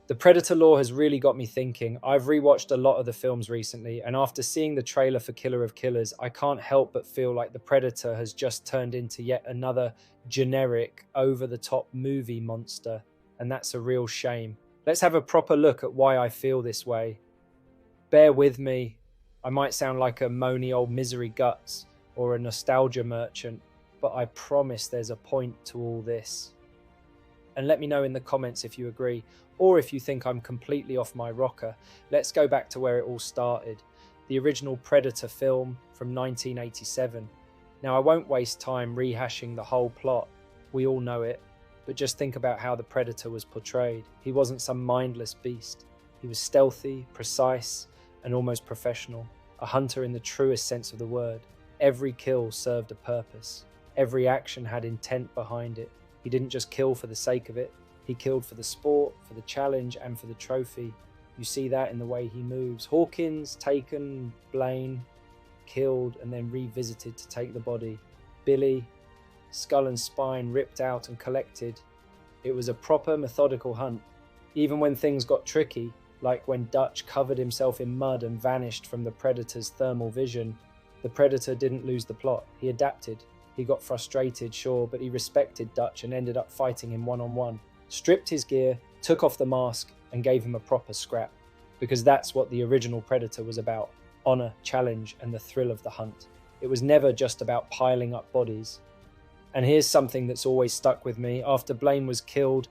The Predator lore has really got me thinking. I've rewatched a lot of the films recently, and after seeing the trailer for Killer of Killers, I can't help but feel like the Predator has just turned into yet another generic, over-the-top movie monster, and that's a real shame. Let's have a proper look at why I feel this way. Bear with me. I might sound like a moany old misery guts or a nostalgia merchant, but I promise there's a point to all this. And let me know in the comments if you agree, or if you think I'm completely off my rocker. Let's go back to where it all started, the original Predator film from 1987. Now, I won't waste time rehashing the whole plot, we all know it, but just think about how the Predator was portrayed. He wasn't some mindless beast. He was stealthy, precise, and almost professional, a hunter in the truest sense of the word. Every kill served a purpose. Every action had intent behind it. He didn't just kill for the sake of it. He killed for the sport, for the challenge, and for the trophy. You see that in the way he moves. Hawkins, taken, Blaine, killed, and then revisited to take the body. Billy, skull and spine ripped out and collected. It was a proper methodical hunt. Even when things got tricky, like when Dutch covered himself in mud and vanished from the Predator's thermal vision, the Predator didn't lose the plot. He adapted. He got frustrated, sure, but he respected Dutch and ended up fighting him one-on-one. Stripped his gear, took off the mask, and gave him a proper scrap. Because that's what the original Predator was about. Honor, challenge, and the thrill of the hunt. It was never just about piling up bodies. And here's something that's always stuck with me. After Blaine was killed,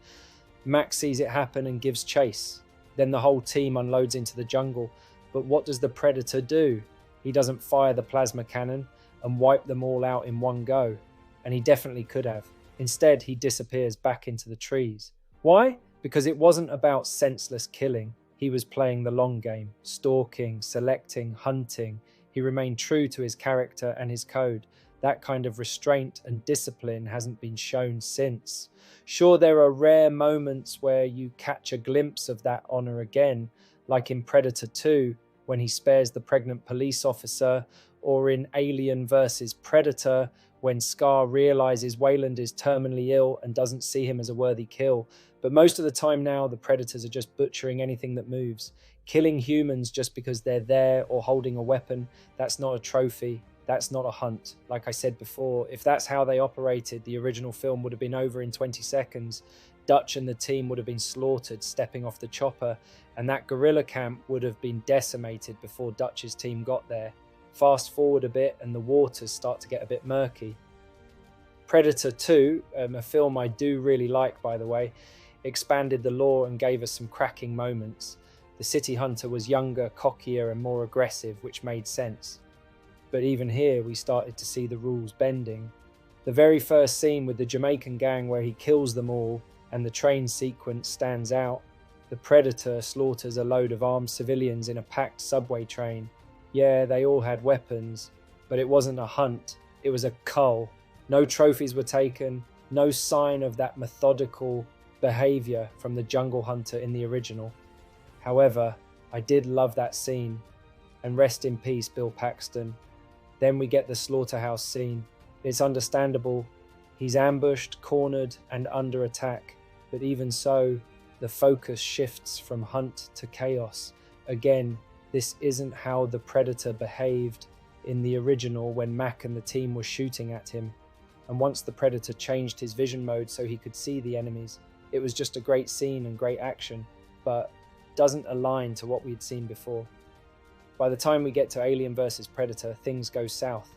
Max sees it happen and gives chase. Then the whole team unloads into the jungle. But what does the Predator do? He doesn't fire the plasma cannon and wipe them all out in one go. And he definitely could have. Instead, he disappears back into the trees. Why? Because it wasn't about senseless killing. He was playing the long game, stalking, selecting, hunting. He remained true to his character and his code. That kind of restraint and discipline hasn't been shown since. Sure, there are rare moments where you catch a glimpse of that honor again, like in Predator 2, when he spares the pregnant police officer, or in Alien vs. Predator, when Scar realizes Wayland is terminally ill and doesn't see him as a worthy kill. But most of the time now, the Predators are just butchering anything that moves. Killing humans just because they're there or holding a weapon, that's not a trophy. That's not a hunt. Like I said before, if that's how they operated, the original film would have been over in 20 seconds. Dutch and the team would have been slaughtered stepping off the chopper, and that guerrilla camp would have been decimated before Dutch's team got there. Fast forward a bit and the waters start to get a bit murky. Predator 2, a film I do really like, by the way, expanded the lore and gave us some cracking moments. The city hunter was younger, cockier, and more aggressive, which made sense. But even here, we started to see the rules bending. The very first scene with the Jamaican gang where he kills them all and the train sequence stands out. The Predator slaughters a load of armed civilians in a packed subway train. Yeah, they all had weapons, but it wasn't a hunt, it was a cull. No trophies were taken, no sign of that methodical behavior from the jungle hunter in the original. However, I did love that scene, and rest in peace, Bill Paxton. Then we get the slaughterhouse scene. It's understandable. He's ambushed, cornered, and under attack, but even so, the focus shifts from hunt to chaos. Again, this isn't how the Predator behaved in the original when Mac and the team were shooting at him. And once the Predator changed his vision mode so he could see the enemies, it was just a great scene and great action, but doesn't align to what we'd seen before. By the time we get to Alien vs. Predator, things go south.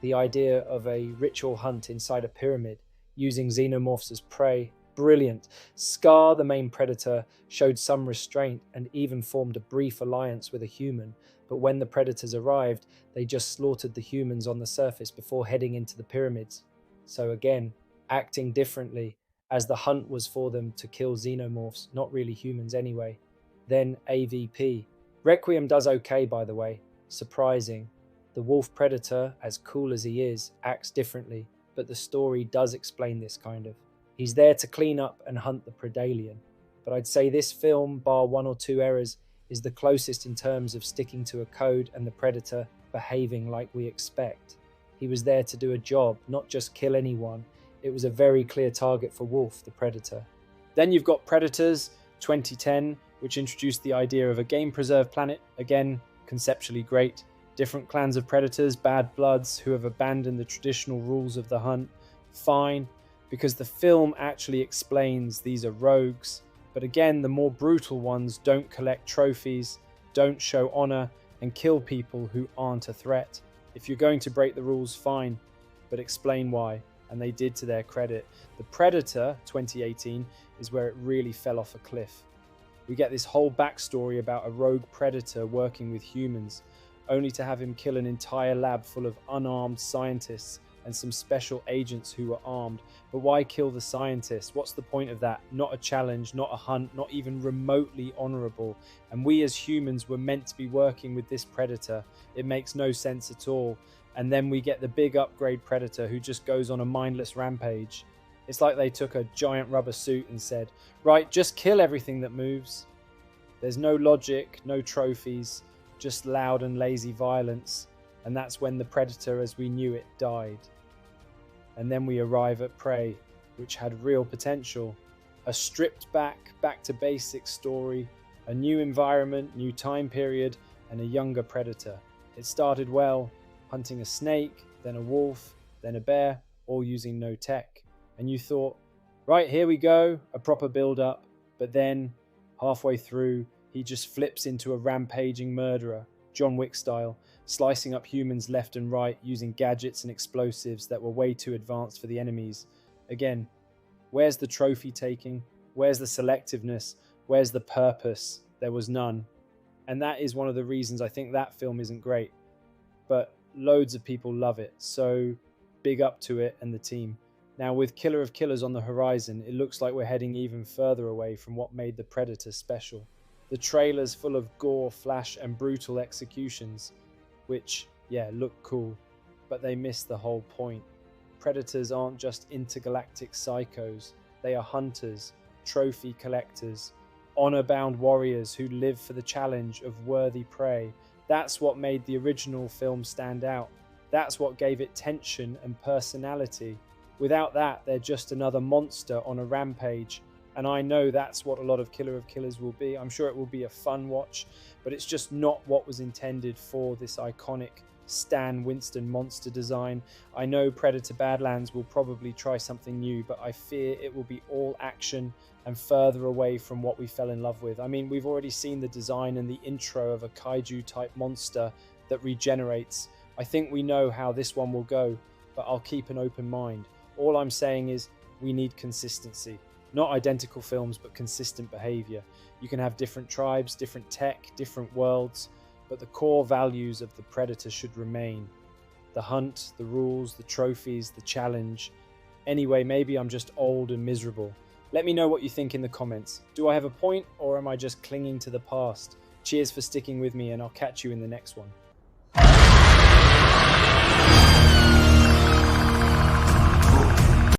The idea of a ritual hunt inside a pyramid, using xenomorphs as prey, brilliant. Scar, the main Predator, showed some restraint and even formed a brief alliance with a human, but when the Predators arrived, they just slaughtered the humans on the surface before heading into the pyramids. So again, acting differently, as the hunt was for them to kill xenomorphs, not really humans anyway. Then AVP. Requiem does okay, by the way. Surprising. The wolf Predator, as cool as he is, acts differently, but the story does explain this kind of. He's there to clean up and hunt the Predalien. But I'd say this film, bar one or two errors, is the closest in terms of sticking to a code and the Predator behaving like we expect. He was there to do a job, not just kill anyone. It was a very clear target for Wolf, the Predator. Then you've got Predators 2010, which introduced the idea of a game-preserved planet. Again, conceptually great. Different clans of predators, bad bloods, who have abandoned the traditional rules of the hunt. Fine, because the film actually explains these are rogues. But again, the more brutal ones don't collect trophies, don't show honor, and kill people who aren't a threat. If you're going to break the rules, fine, but explain why. And they did, to their credit. The Predator, 2018, is where it really fell off a cliff. We get this whole backstory about a rogue predator working with humans, only to have him kill an entire lab full of unarmed scientists and some special agents who were armed. But why kill the scientists? What's the point of that? Not a challenge, not a hunt, not even remotely honorable. And we as humans were meant to be working with this predator. It makes no sense at all. And then we get the big upgrade predator who just goes on a mindless rampage. It's like they took a giant rubber suit and said, right, just kill everything that moves. There's no logic, no trophies, just loud and lazy violence. And that's when the predator as we knew it died. And then we arrive at Prey, which had real potential. A stripped back to basics story, a new environment, new time period, and a younger predator. It started well, hunting a snake, then a wolf, then a bear, all using no tech. And you thought, right, here we go, a proper build-up. But then, halfway through, he just flips into a rampaging murderer, John Wick style, slicing up humans left and right using gadgets and explosives that were way too advanced for the enemies. Again, where's the trophy taking? Where's the selectiveness? Where's the purpose? There was none. And that is one of the reasons I think that film isn't great. But loads of people love it, so big up to it and the team. Now, with Killer of Killers on the horizon, it looks like we're heading even further away from what made the Predator special. The trailer's full of gore, flash, and brutal executions, which, yeah, look cool, but they miss the whole point. Predators aren't just intergalactic psychos. They are hunters, trophy collectors, honor-bound warriors who live for the challenge of worthy prey. That's what made the original film stand out. That's what gave it tension and personality. Without that, they're just another monster on a rampage. And I know that's what a lot of Killer of Killers will be. I'm sure it will be a fun watch, but it's just not what was intended for this iconic Stan Winston monster design. I know Predator Badlands will probably try something new, but I fear it will be all action and further away from what we fell in love with. I mean, we've already seen the design and the intro of a kaiju type monster that regenerates. I think we know how this one will go, but I'll keep an open mind. All I'm saying is we need consistency. Not identical films, but consistent behavior. You can have different tribes, different tech, different worlds, but the core values of the Predator should remain. The hunt, the rules, the trophies, the challenge. Anyway, maybe I'm just old and miserable. Let me know what you think in the comments. Do I have a point, or am I just clinging to the past? Cheers for sticking with me, and I'll catch you in the next one.